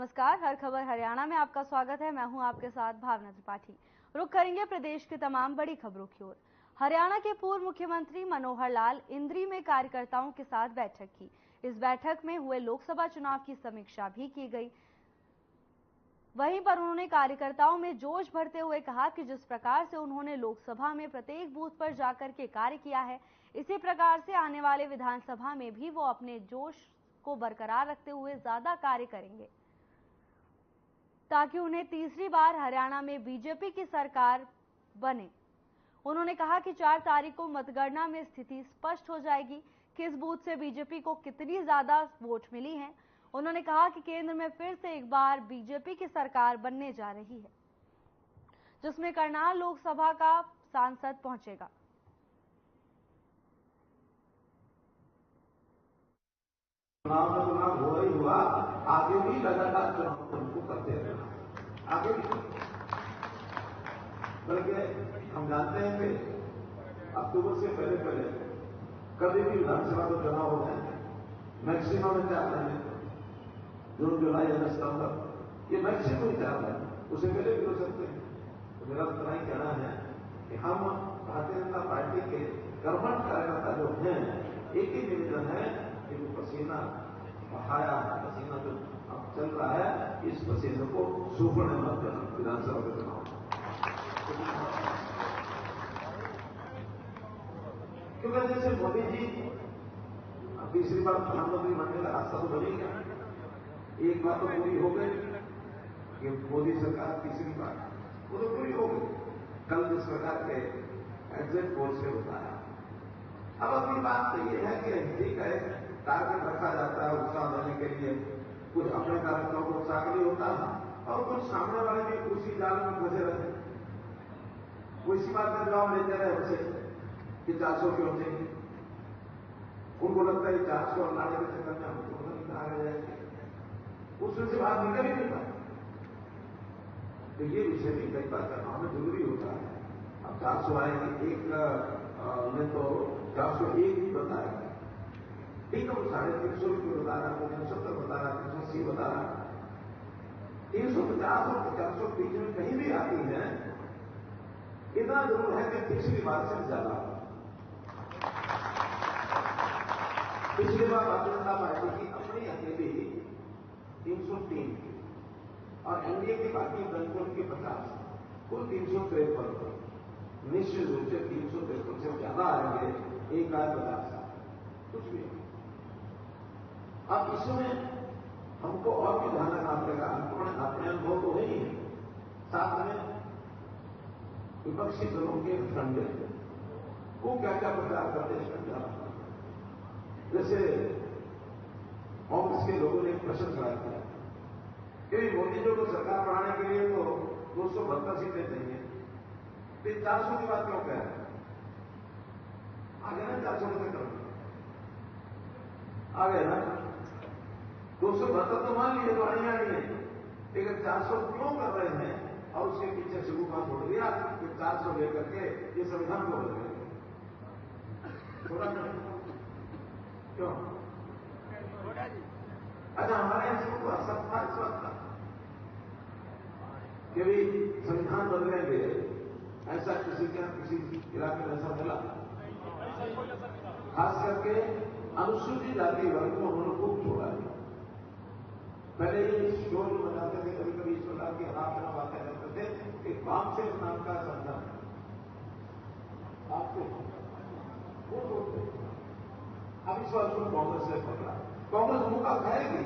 नमस्कार, हर खबर हरियाणा में आपका स्वागत है। मैं हूं आपके साथ भावना त्रिपाठी। रुक करेंगे प्रदेश की तमाम बड़ी खबरों की ओर। हरियाणा के पूर्व मुख्यमंत्री मनोहर लाल इंद्री में कार्यकर्ताओं के साथ बैठक की। इस बैठक में हुए लोकसभा चुनाव की समीक्षा भी की गई। वहीं पर उन्होंने कार्यकर्ताओं में जोश भरते हुए कहा कि जिस प्रकार से उन्होंने लोकसभा में प्रत्येक बूथ पर जाकर के कार्य किया है, इसी प्रकार से आने वाले विधानसभा में भी वो अपने जोश को बरकरार रखते हुए ज्यादा कार्य करेंगे ताकि उन्हें तीसरी बार हरियाणा में बीजेपी की सरकार बने। उन्होंने कहा कि 4 तारीख को मतगणना में स्थिति स्पष्ट हो जाएगी, किस बूथ से बीजेपी को कितनी ज्यादा वोट मिली हैं। उन्होंने कहा कि केंद्र में फिर से एक बार बीजेपी की सरकार बनने जा रही है, जिसमें करनाल लोकसभा का सांसद पहुंचेगा। चुनाव हुआ ही हुआ, आगे भी लगातार चुनाव हमको करते रहना, आगे भी। बल्कि हम जानते हैं कि अक्टूबर से पहले कभी भी विधानसभा का चुनाव हो जाए, मैक्सिमम 4 महीने, जून जुलाई अगस्त सितंबर, ये मैक्सिमम 4 महीने, उससे पहले भी हो सकते हैं। तो मेरा इतना ही कहना है कि हम भारतीय जनता पार्टी के कर्मठ कार्यकर्ता जो हैं, एक ही निवेदन है कि वो पसीना बहाया, पसीना जो अब चल रहा है, इस पसीने को सूखने मत देना विधानसभा के चुनाव। क्योंकि जैसे मोदी जी तीसरी बार प्रधानमंत्री बनने का रास्ता तो बन गया, एक बात तो पूरी हो गई कि मोदी सरकार तीसरी बार, वो तो पूरी हो गई। कल जिस प्रकार के एग्जिट पोल से बताया। अब अपनी बात तो ये है कि ठीक है, टारगेट रखा जाता है उत्साह देने के लिए, कुछ अपने कार्यकर्ताओं को उत्साह के लिए होता है और कुछ सामने वाले भी उसी जाल में फंसे रहते, वो इसी बात का जवाब लेते रहे उसे कि 400 क्यों चाहिए। उनको लगता है 400 लाने के चक्कर में हमको नहीं आ रहे जाएंगे, उसमें से बात निकल ही नहीं पाती। तो ये विषय भी कई बार करना हमें जरूरी होता है। अब 400 आएंगे, एक में तो 401 भी बताया, ठीक है, वो 350 रुपये बता रहा, 370 बता रहा, 380 बता रहा, 350 और 400 बीच में कहीं भी आती है। इतना जरूर है कि पिछली बार से ज्यादा, पिछली बार भारतीय जनता पार्टी की अपनी अकेली 303 और एनडीए के बाकी दल के 50, कुल 353। निश्चित रूप से 353 से ज्यादा आएंगे, एक आध 50 कुछ भी। अब इसमें हमको और भी ध्यान रखना पड़ेगा, अपने अनुभव तो नहीं है, साथ में विपक्षी दलों के फ्रंट वो क्या क्या प्रचार करते हैं इसका ध्यान रखना। जैसे कांग्रेस के लोगों ने एक प्रश्न खड़ा किया कि मोदी जी को सरकार बढ़ाने के लिए तो 272 सीटें चाहिए, फिर 400 की बात क्यों कह रहे हैं? आगे ना 400 के चक्कर आ गए ना, 272 तो मान लीजिए तो आनी है, लेकिन 400 क्यों कर रहे हैं? और उसके पीछे शुरू का छोड़ दिया कि 400 लेकर के ये संविधान को बदल गए, थोड़ा क्यों? अच्छा, हमारे यहां शुरू हुआ सब था इस वक्त कि भी संविधान बदलेंगे, ऐसा किसी के किसी इलाके में ऐसा मिला। खास करके अनुसूचित जाति वर्ग को उन्होंने खूब छोड़ा है। पहले ये शोर मचाते थे, कभी कभी इस प्रकार की हाथ में बातें करते थे कि वामसेफ नाम का संगठन आपको वो छोड़ते, अब इस बार को कांग्रेस ने पकड़ा, कांग्रेस मुका खाएगी,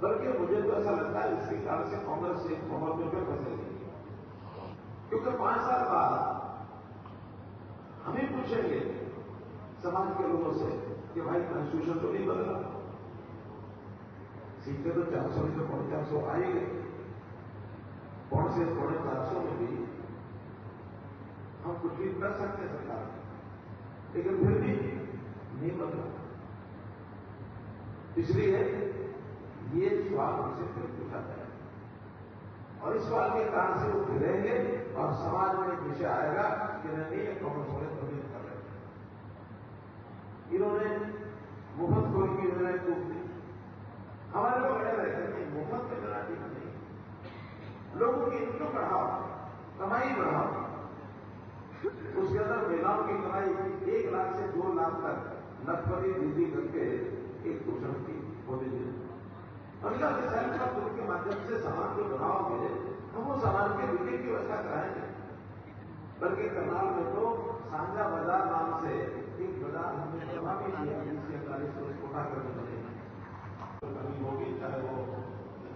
बल्कि मुझे तो ऐसा लगता है इसके कारण से कांग्रेस एक मोहर में फिर फंसेगी। क्योंकि 5 साल बाद हम ही पूछेंगे समाज के लोगों से कि भाई कॉन्स्टिट्यूशन तो नहीं बदला, सीटें तो 400 से 450 आएंगे, कौन से 450 में भी हम कुछ भी कर सकते हैं सरकार, लेकिन फिर भी नहीं बदला। इसलिए ये सवाल उनसे फिर पूछा जाए और इस सवाल के कारण से वो फिरेंगे और समाज में एक विषय आएगा कि नहीं ये कांग्रेस वाले तो नहीं कर रहे, इन्होंने मुफ्त खोल की योजनाएं टूट दी, हमारे लोग बड़े रहते हैं मुफ्त में कराती नहीं। लोगों की इनकम बढ़ाओ, कमाई बढ़ाओ। उसके अंदर महिलाओं की कमाई 1 लाख से 2 लाख तक लखपति वृद्धि करके एक घोषणा की मोदी जी ने। महिला के सेल्फ हेल्प ग्रुप के माध्यम से सामान जो बनाओगे हम वो सामान के बिक्री की व्यवस्था कराएंगे। बल्कि करनाल में तो सांझा बाजार नाम से एक बाजार हमने बनवा भी दिया, जिसके 41 कोटा करने लगे। तो कमी होगी, चाहे वो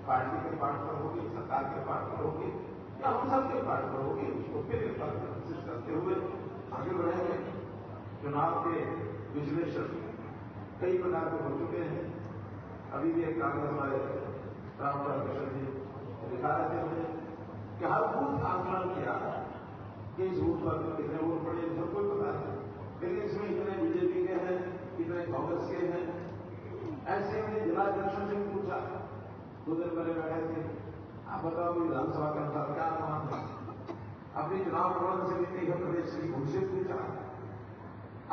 पार्टी के पार्ट पर होगी, सरकार के पार्ट पर होगी या हम सबके पार्ट पर होगी, उसको फिर एक बार कोशिश करते हुए आगे बढ़ेंगे। चुनाव के विश्लेषण कई प्रकार के हो चुके हैं। अभी भी एक कागज हमारे रामपुरा कृष्ण जी दिखा रहे थे कि हर बूथ आंकलन किया कि इस बूथ पर कितने वोट पड़े, सबको पता है, लेकिन इसमें इतने बीजेपी के हैं, इतने कांग्रेस के हैं। ऐसे में जिला अध्यक्षों से पूछा, 2 दिन पहले बैठे थे, आप बताओ विधानसभा के अनुसार क्या अनुमान है। अपनी चुनाव प्रबंधन समिति है प्रदेश की, उनसे पूछा।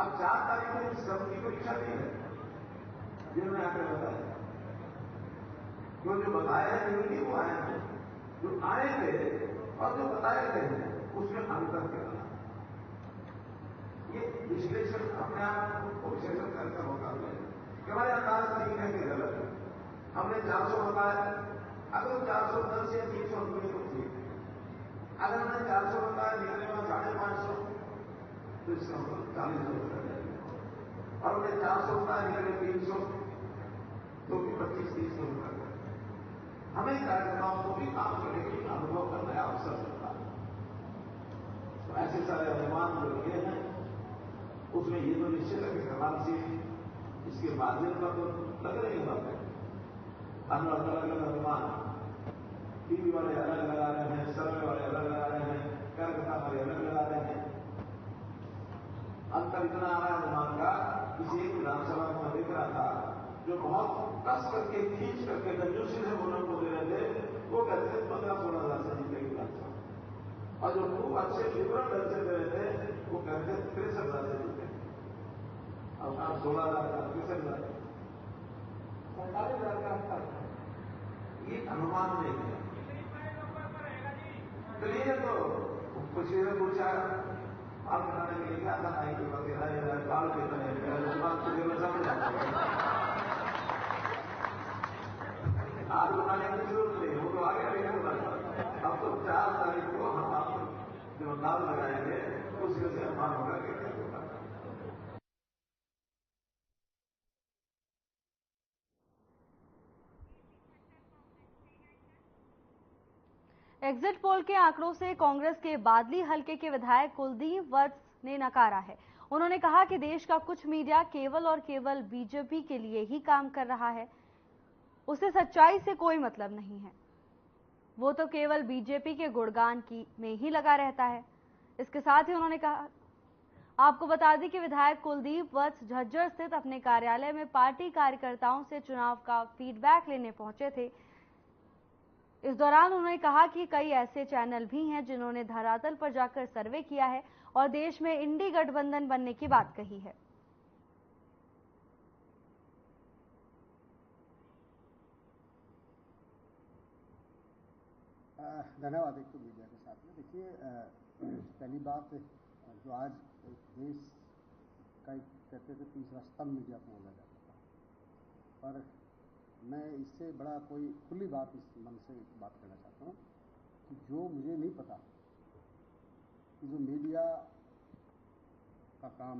अब 4 तारीख को इस क्रम की परीक्षा दी है, जिन्होंने आकर बताया। जो बताया है नहीं वो आए हैं, जो आए थे और जो बताए गए हैं उसमें अंतर क्या है। ये विश्लेषण अपने आप को विश्लेषण करने का मौका मिले कि हमारे अंदाज ठीक है कि गलत है। हमने 400 बताया, अगर 410 या 300 निकले तो ठीक है। अगर हमने 400 बताया निकले 550 तो इसका मतलब 40 कर जाएगा। और हमने 400 बताया निकले 300 तो भी 25-30 कर। हमें कार्यकर्ताओं को भी काम करने की अनुभव का नया अवसर मिलता है। तो ऐसे सारे अनुमान जो लिए हैं उसमें ये तो निश्चित है कि करनाल सीट इसके माध्यम पर तो लग रही बातें। अलग अलग अनुमान टीवी वाले अलग लगा रहे हैं, सर्वे वाले अलग लगा रहे हैं, कार्यकर्ता वाले अलग लगा रहे हैं। अंतर इतना आ रहा है अनुमान का। किसी एक विधानसभा में देख रहा था जो बहुत कस करके खींच करके कंजूसी से वोटों को दे रहे थे, वो कहते थे 15-16 हजार से जीतेगी विधानसभा। और जो खूब अच्छे विवरण दर से दे रहे थे वो कहते थे 63 हजार से जीतेगी। अब आप 16 हजार का 63 हजार 47 हजार का अंतर है। ये अनुमान नहीं है। चलिए तो कुछ पूछा बाल बनाने के लिए क्या था, नाई के पास बाल कितने समझ आज बनाने की जरूरत नहीं, वो तो आगे नहीं होगा। अब तो 4 तारीख को हम आप जो नाम लगाएंगे उसमें से अनुमान होगा कि क्या होगा। एग्जिट पोल के आंकड़ों से कांग्रेस के बादली हलके के विधायक कुलदीप वत्स ने नकारा है। उन्होंने कहा कि देश का कुछ मीडिया केवल और केवल बीजेपी के लिए ही काम कर रहा है, उसे सच्चाई से कोई मतलब नहीं है। वो तो केवल बीजेपी के गुणगान में ही लगा रहता है। इसके साथ ही उन्होंने कहा, आपको बता दें कि विधायक कुलदीप वत्स झज्जर स्थित अपने कार्यालय में पार्टी कार्यकर्ताओं से चुनाव का फीडबैक लेने पहुंचे थे। इस दौरान उन्होंने कहा कि कई ऐसे चैनल भी हैं जिन्होंने धरातल पर जाकर सर्वे किया है और देश में इंडी गठबंधन बनने की बात कही है। धन्यवाद। एक तो मीडिया के साथ में देखिए, पहली बात जो आज देश का कहते थे तीसरा स्तंभ मीडिया को बोला जाता था, पर मैं इससे बड़ा कोई खुली बात इस मन से बात करना चाहता हूँ कि जो मुझे नहीं पता कि जो मीडिया का काम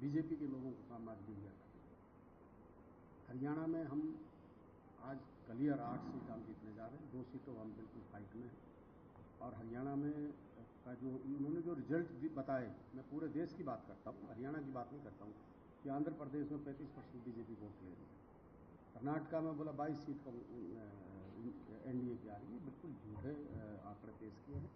बीजेपी के लोगों को काम आज मीडिया कर रही है। हरियाणा में हम आज क्लियर 8 सीट हम जीतने जा रहे हैं, 2 सीटों हम बिल्कुल फाइट में हैं। और हरियाणा में का जो उन्होंने जो रिजल्ट बताए, मैं पूरे देश की बात करता हूँ, हरियाणा की बात नहीं करता हूँ, कि आंध्र प्रदेश में 35% बीजेपी वोट ले रही है, कर्नाटका में बोला 22 सीट का एनडीए की आ रही है। बिल्कुल झूठे आंकड़े पेश किए हैं।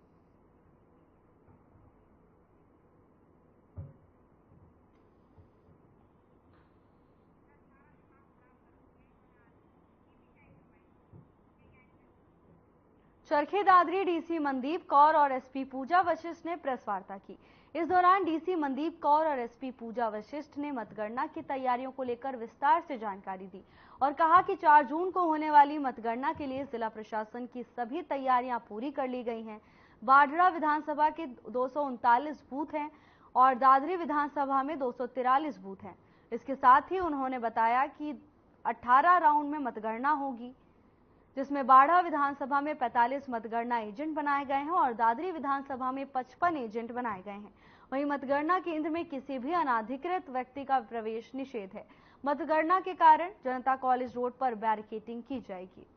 चरखे दादरी डीसी मनदीप कौर और एसपी पूजा वशिष्ठ ने प्रेस वार्ता की। इस दौरान डीसी मनदीप कौर और एसपी पूजा वशिष्ठ ने मतगणना की तैयारियों को लेकर विस्तार से जानकारी दी और कहा कि 4 जून को होने वाली मतगणना के लिए जिला प्रशासन की सभी तैयारियां पूरी कर ली गई हैं। बाढ़ड़ा विधानसभा के 239 बूथ हैं और दादरी विधानसभा में 243 बूथ हैं। इसके साथ ही उन्होंने बताया कि 18 राउंड में मतगणना होगी, जिसमें बाढ़ा विधानसभा में 45 मतगणना एजेंट बनाए गए हैं और दादरी विधानसभा में 55 एजेंट बनाए गए हैं। वहीं मतगणना केंद्र में किसी भी अनाधिकृत व्यक्ति का प्रवेश निषेध है। मतगणना के कारण जनता कॉलेज रोड पर बैरिकेडिंग की जाएगी।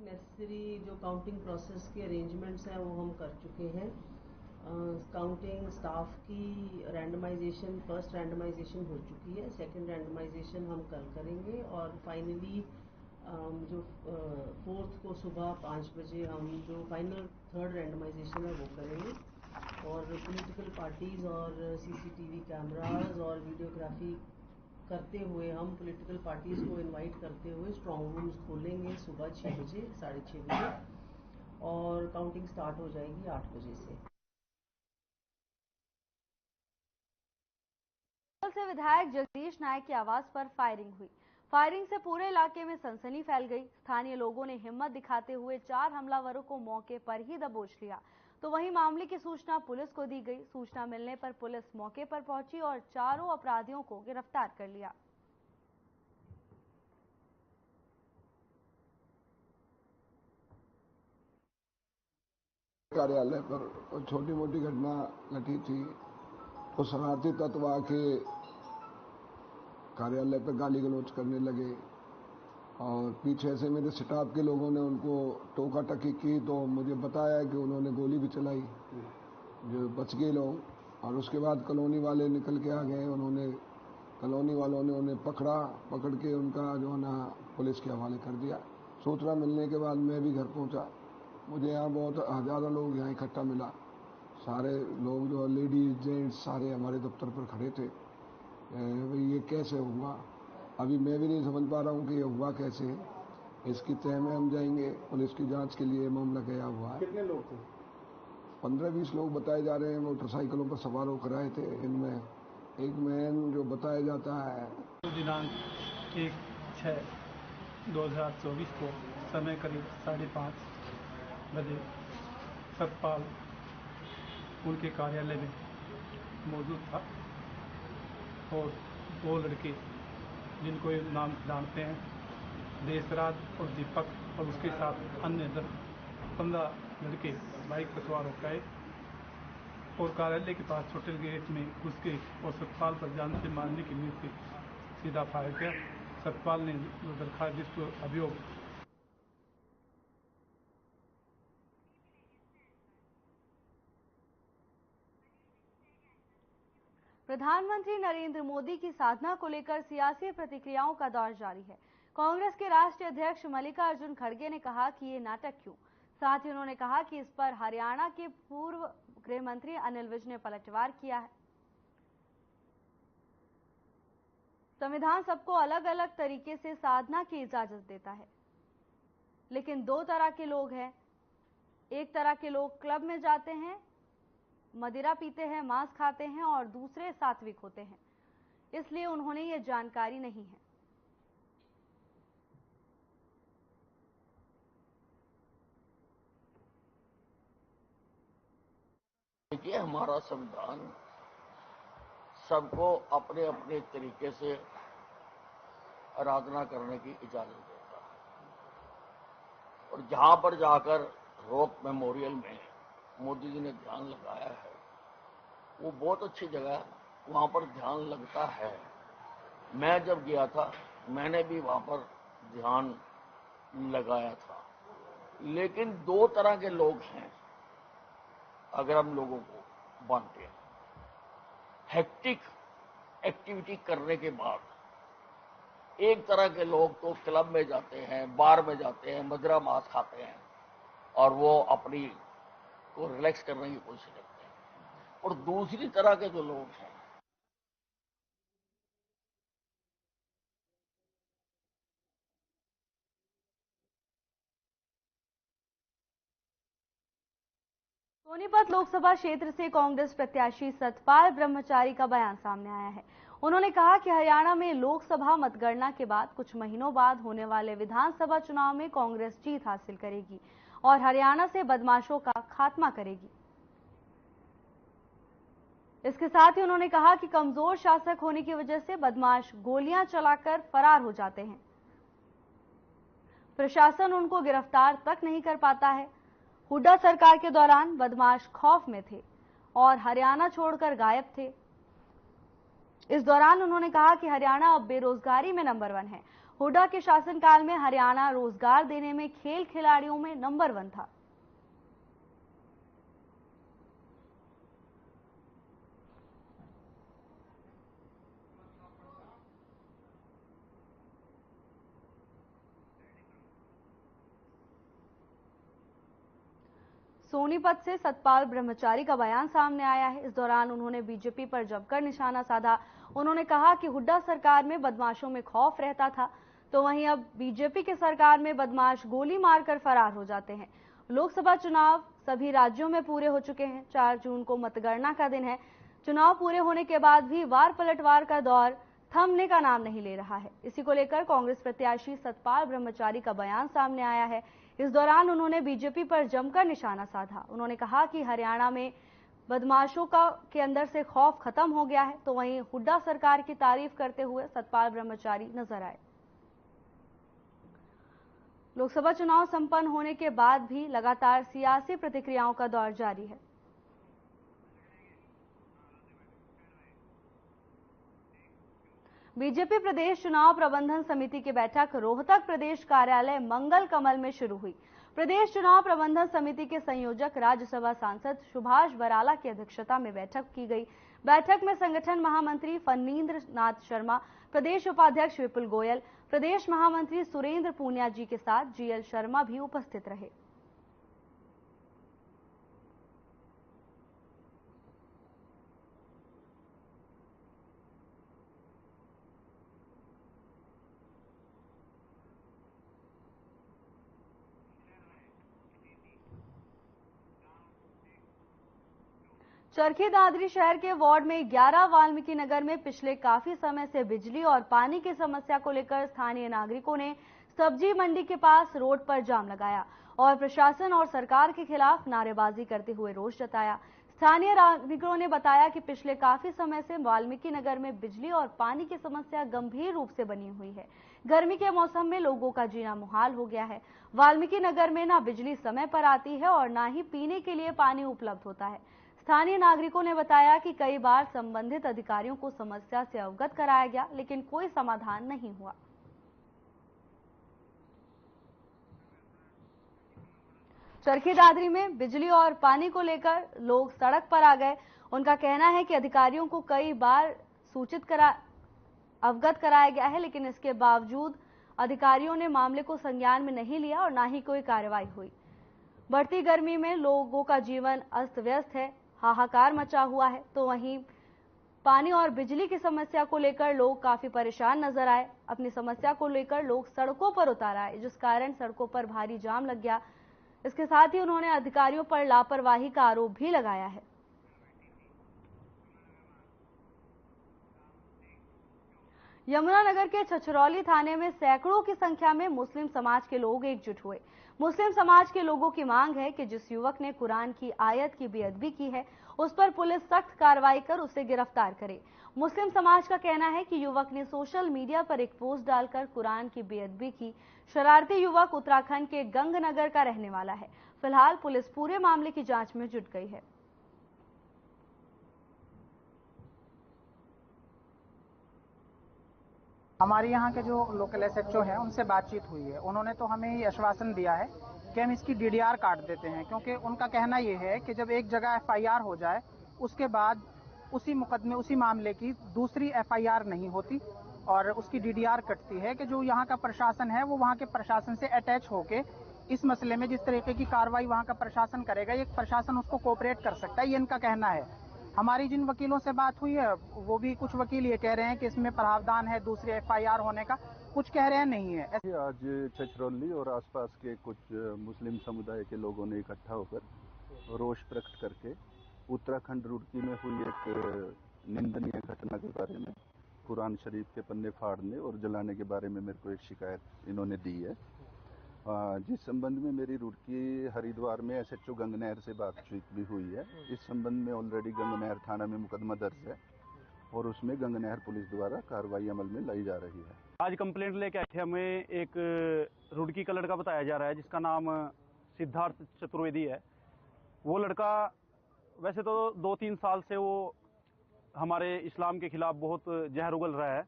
नेसेसरी जो काउंटिंग प्रोसेस के अरेंजमेंट्स हैं वो हम कर चुके हैं। काउंटिंग स्टाफ की रैंडमाइजेशन, फर्स्ट रैंडमाइजेशन हो चुकी है, सेकंड रैंडमाइजेशन हम कल करेंगे और फाइनली जो 4th को सुबह 5 बजे हम जो फाइनल थर्ड रैंडमाइजेशन है वो करेंगे। और पॉलिटिकल पार्टीज और सीसीटीवी कैमराज और वीडियोग्राफी करते हुए हम पॉलिटिकल पार्टीज को इनवाइट करते हुए स्ट्रॉन्ग रूम्स खोलेंगे सुबह 6 बजे, 6:30 बजे और काउंटिंग स्टार्ट हो जाएगी 8 बजे से। से विधायक जगदीश नायक के आवास पर फायरिंग हुई। फायरिंग से पूरे इलाके में सनसनी फैल गई। स्थानीय लोगों ने हिम्मत दिखाते हुए 4 हमलावरों को मौके पर ही दबोच लिया। तो वहीं मामले की सूचना पुलिस को दी गई। सूचना मिलने पर पुलिस मौके पर पहुंची और चारों अपराधियों को गिरफ्तार कर लिया। कार्यालय पर छोटी मोटी घटना घटी थी तो शरारती तत्व आके कार्यालय पर गाली गलौज करने लगे और पीछे से मेरे स्टाफ के लोगों ने उनको टोका टकी की तो मुझे बताया कि उन्होंने गोली भी चलाई, जो बच गए लोग। और उसके बाद कॉलोनी वाले निकल के आ गए। उन्होंने कॉलोनी वालों ने उन्हें पकड़ के उनका जो है ना पुलिस के हवाले कर दिया। सूचना मिलने के बाद मैं भी घर पहुंचा। मुझे यहाँ बहुत हजारों लोग यहाँ इकट्ठा मिला। सारे लोग जो लेडीज जेंट्स सारे हमारे दफ्तर पर खड़े थे। भाई ये कैसे हुआ, अभी मैं भी नहीं समझ पा रहा हूँ कि ये हुआ कैसे है। इसकी तह में हम जाएंगे। पुलिस की जांच के लिए मामला गया हुआ है। कितने लोग थे? 15-20 लोग बताए जा रहे हैं। मोटरसाइकिलों पर सवार होकर आए थे। इनमें एक मैन जो बताया जाता है दिनांक 1/6/2024 को समय करीब 5:30 बजे सतपाल उनके कार्यालय में मौजूद था और 2 लड़के जिनको ये नाम जानते हैं देशराज और दीपक और उसके साथ अन्य 10-15 लड़के बाइक पर सवार होकर आए और कार्यालय के पास छोटे गेट में घुस के और सतपाल पर जान से मारने की नीयत से सीधा फायर किया। सतपाल ने जो दरखास्त जिस अभियोग प्रधानमंत्री नरेंद्र मोदी की साधना को लेकर सियासी प्रतिक्रियाओं का दौर जारी है। कांग्रेस के राष्ट्रीय अध्यक्ष मल्लिकार्जुन खड़गे ने कहा कि ये नाटक क्यों। साथ ही उन्होंने कहा कि इस पर हरियाणा के पूर्व गृह मंत्री अनिल विज ने पलटवार किया है। संविधान सबको अलग अलग तरीके से साधना की इजाजत देता है, लेकिन 2 तरह के लोग हैं। एक तरह के लोग क्लब में जाते हैं, मदिरा पीते हैं, मांस खाते हैं और दूसरे सात्विक होते हैं, इसलिए उन्होंने ये जानकारी नहीं है। देखिए, हमारा संविधान सबको अपने अपने तरीके से आराधना करने की इजाजत देता है और जहां पर जाकर रॉक मेमोरियल में मोदी जी ने ध्यान लगाया है वो बहुत अच्छी जगह है, वहां पर ध्यान लगता है। मैं जब गया था मैंने भी वहां पर ध्यान लगाया था। लेकिन 2 तरह के लोग हैं अगर हम लोगों को बांटते हैं। हेक्टिक एक्टिविटी करने के बाद एक तरह के लोग तो क्लब में जाते हैं, बार में जाते हैं, मदिरा मांस खाते हैं और वो अपनी को रिलैक्स करने की कोशिश करते हैं। और दूसरी तरह के जो लोग हैं सोनीपत लोकसभा क्षेत्र से कांग्रेस प्रत्याशी सतपाल ब्रह्मचारी का बयान सामने आया है। उन्होंने कहा कि हरियाणा में लोकसभा मतगणना के बाद कुछ महीनों बाद होने वाले विधानसभा चुनाव में कांग्रेस जीत हासिल करेगी और हरियाणा से बदमाशों का खात्मा करेगी। इसके साथ ही उन्होंने कहा कि कमजोर शासक होने की वजह से बदमाश गोलियां चलाकर फरार हो जाते हैं, प्रशासन उनको गिरफ्तार तक नहीं कर पाता है। हुड्डा सरकार के दौरान बदमाश खौफ में थे और हरियाणा छोड़कर गायब थे। इस दौरान उन्होंने कहा कि हरियाणा अब बेरोजगारी में नंबर 1 है। हुड्डा के शासनकाल में हरियाणा रोजगार देने में खेल खिलाड़ियों में नंबर 1 था। सोनीपत से सतपाल ब्रह्मचारी का बयान सामने आया है। इस दौरान उन्होंने बीजेपी पर जमकर निशाना साधा। उन्होंने कहा कि हुड्डा सरकार में बदमाशों में खौफ रहता था, तो वहीं अब बीजेपी की सरकार में बदमाश गोली मारकर फरार हो जाते हैं। लोकसभा चुनाव सभी राज्यों में पूरे हो चुके हैं। 4 जून को मतगणना का दिन है। चुनाव पूरे होने के बाद भी वार पलटवार का दौर थमने का नाम नहीं ले रहा है। इसी को लेकर कांग्रेस प्रत्याशी सतपाल ब्रह्मचारी का बयान सामने आया है। इस दौरान उन्होंने बीजेपी पर जमकर निशाना साधा। उन्होंने कहा कि हरियाणा में बदमाशों के अंदर से खौफ खत्म हो गया है, तो वहीं हुड्डा सरकार की तारीफ करते हुए सतपाल ब्रह्मचारी नजर आए। लोकसभा चुनाव संपन्न होने के बाद भी लगातार सियासी प्रतिक्रियाओं का दौर जारी है। बीजेपी प्रदेश चुनाव प्रबंधन समिति की बैठक रोहतक प्रदेश कार्यालय मंगल कमल में शुरू हुई। प्रदेश चुनाव प्रबंधन समिति के संयोजक राज्यसभा सांसद सुभाष बराला की अध्यक्षता में बैठक की गई। बैठक में संगठन महामंत्री फनींद्र नाथ शर्मा, प्रदेश उपाध्यक्ष विपुल गोयल, प्रदेश महामंत्री सुरेंद्र पूनिया जी के साथ जीएल शर्मा भी उपस्थित रहे। चरखी दादरी शहर के वार्ड में 11 वाल्मीकि नगर में पिछले काफी समय से बिजली और पानी की समस्या को लेकर स्थानीय नागरिकों ने सब्जी मंडी के पास रोड पर जाम लगाया और प्रशासन और सरकार के खिलाफ नारेबाजी करते हुए रोष जताया। स्थानीय नागरिकों ने बताया कि पिछले काफी समय से वाल्मीकि नगर में बिजली और पानी की समस्या गंभीर रूप से बनी हुई है। गर्मी के मौसम में लोगों का जीना मुहाल हो गया है। वाल्मीकि नगर में ना बिजली समय पर आती है और ना ही पीने के लिए पानी उपलब्ध होता है। स्थानीय नागरिकों ने बताया कि कई बार संबंधित अधिकारियों को समस्या से अवगत कराया गया, लेकिन कोई समाधान नहीं हुआ। चरखी दादरी में बिजली और पानी को लेकर लोग सड़क पर आ गए। उनका कहना है कि अधिकारियों को कई बार अवगत कराया गया है, लेकिन इसके बावजूद अधिकारियों ने मामले को संज्ञान में नहीं लिया और ना ही कोई कार्रवाई हुई। बढ़ती गर्मी में लोगों का जीवन अस्त व्यस्त है, हाहाकार मचा हुआ है, तो वहीं पानी और बिजली की समस्या को लेकर लोग काफी परेशान नजर आए। अपनी समस्या को लेकर लोग सड़कों पर उतर आए, जिस कारण सड़कों पर भारी जाम लग गया। इसके साथ ही उन्होंने अधिकारियों पर लापरवाही का आरोप भी लगाया है। यमुनानगर के छछरौली थाने में सैकड़ों की संख्या में मुस्लिम समाज के लोग एकजुट हुए। मुस्लिम समाज के लोगों की मांग है कि जिस युवक ने कुरान की आयत की बेअदबी की है, उस पर पुलिस सख्त कार्रवाई कर उसे गिरफ्तार करे। मुस्लिम समाज का कहना है कि युवक ने सोशल मीडिया पर एक पोस्ट डालकर कुरान की बेअदबी की। शरारती युवक उत्तराखंड के गंगनगर का रहने वाला है। फिलहाल पुलिस पूरे मामले की जांच में जुट गई है। हमारे यहाँ के जो लोकल एसएचओ हैं उनसे बातचीत हुई है। उन्होंने तो हमें ये आश्वासन दिया है कि हम इसकी डीडीआर काट देते हैं, क्योंकि उनका कहना ये है कि जब एक जगह एफआईआर हो जाए उसके बाद उसी मुकदमे उसी मामले की दूसरी एफआईआर नहीं होती और उसकी डीडीआर कटती है, कि जो यहाँ का प्रशासन है वो वहाँ के प्रशासन से अटैच होके इस मसले में जिस तरीके की कार्रवाई वहाँ का प्रशासन करेगा, ये प्रशासन उसको कोऑपरेट कर सकता है, ये इनका कहना है। हमारी जिन वकीलों से बात हुई है वो भी कुछ वकील ये कह रहे हैं कि इसमें प्रावधान है दूसरी एफआईआर होने का, कुछ कह रहे हैं नहीं है। आज छछरौली और आसपास के कुछ मुस्लिम समुदाय के लोगों ने इकट्ठा होकर रोष प्रकट करके उत्तराखंड रुड़की में हुई एक निंदनीय घटना के बारे में, कुरान शरीफ के पन्ने फाड़ने और जलाने के बारे में मेरे को एक शिकायत इन्होंने दी है, जिस संबंध में मेरी रुड़की हरिद्वार में एसएचओ गंगनहर से बातचीत भी हुई है। इस संबंध में ऑलरेडी गंगनहर थाना में मुकदमा दर्ज है और उसमें गंगनहर पुलिस द्वारा कार्रवाई अमल में लाई जा रही है। आज कंप्लेंट लेके आए थे, हमें एक रुड़की का लड़का बताया जा रहा है जिसका नाम सिद्धार्थ चतुर्वेदी है। वो लड़का वैसे तो 2-3 साल से वो हमारे इस्लाम के खिलाफ बहुत जहर उगल रहा है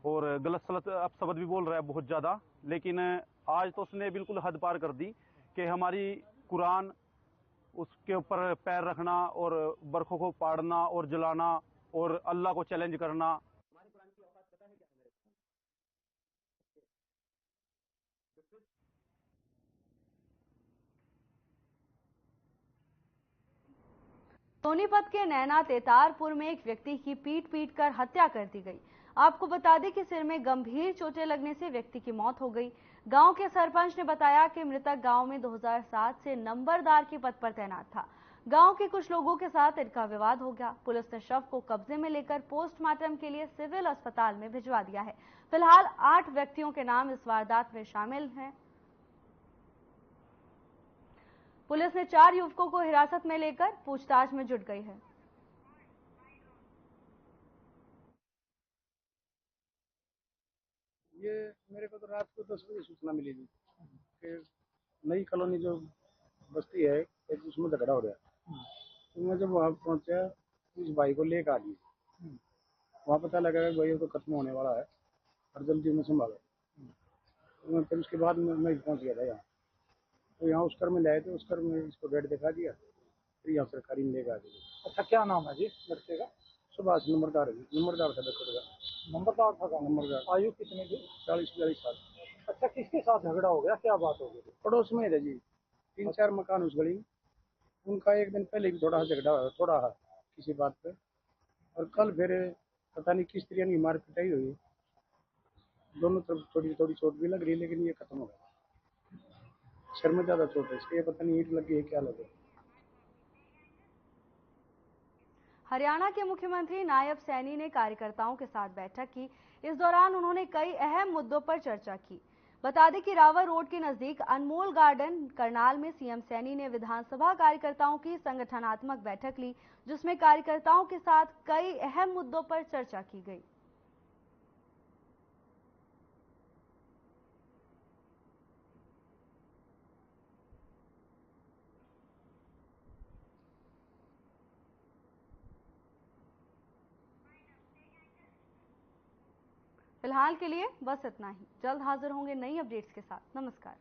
और गलत सलत अपशब्द भी बोल रहा है बहुत ज़्यादा, लेकिन आज तो उसने बिल्कुल हद पार कर दी कि हमारी कुरान उसके ऊपर पैर रखना और बरखों को पाड़ना और जलाना और अल्लाह को चैलेंज करना। सोनीपत के नैना तेतारपुर में एक व्यक्ति की पीट कर हत्या कर दी गई। आपको बता दें कि सिर में गंभीर चोटें लगने से व्यक्ति की मौत हो गई। गांव के सरपंच ने बताया कि मृतक गांव में 2007 से नंबरदार के पद पर तैनात था। गांव के कुछ लोगों के साथ इनका विवाद हो गया। पुलिस ने शव को कब्जे में लेकर पोस्टमार्टम के लिए सिविल अस्पताल में भिजवा दिया है। फिलहाल 8 व्यक्तियों के नाम इस वारदात में शामिल हैं। पुलिस ने 4 युवकों को हिरासत में लेकर पूछताछ में जुट गई है। ये मेरे को तो रात को 10 बजे सूचना मिली थी कि नई कॉलोनी जो बस्ती है एक उसमें झगड़ा हो रहा है। तो मैं जब वहाँ पहुँचा इस भाई को लेकर आ गई। वहाँ पता लगा कि भाई तो खत्म होने वाला है और जल्दी में संभालो। तो मैं फिर उसके बाद मैं पहुँच गया था यहाँ। तो यहाँ उस कर में लाए थे, उस कर में इसको बेड दिखा दिया, फिर यहाँ सरकारी में लेकर आ गई। अच्छा, क्या नाम है जी लड़के का? सुभाष नंबरदार था डॉक्टर का। नंबरदार था? नंबरदार। आयु कितनी थी? 40-42 साल। अच्छा, किसके साथ झगड़ा हो गया, क्या बात हो गई? पड़ोस में है जी, 3-4 मकान उस गली में। उनका एक दिन पहले भी थोड़ा झगड़ा हुआ, थोड़ा किसी बात पे, और कल फिर पता नहीं किस तरह की मार पिटाई हुई। दोनों तरफ थोड़ी थोड़ी चोट भी लग रही, लेकिन ये खत्म हो गया। सर में ज्यादा चोट है इसके, ये पता नहीं ईंट लगी है क्या लगे। हरियाणा के मुख्यमंत्री नायब सैनी ने कार्यकर्ताओं के साथ बैठक की। इस दौरान उन्होंने कई अहम मुद्दों पर चर्चा की। बता दें कि रावर रोड के नजदीक अनमोल गार्डन करनाल में सीएम सैनी ने विधानसभा कार्यकर्ताओं की संगठनात्मक बैठक ली, जिसमें कार्यकर्ताओं के साथ कई अहम मुद्दों पर चर्चा की गई। फिलहाल के लिए बस इतना ही। जल्द हाजिर होंगे नई अपडेट्स के साथ। नमस्कार।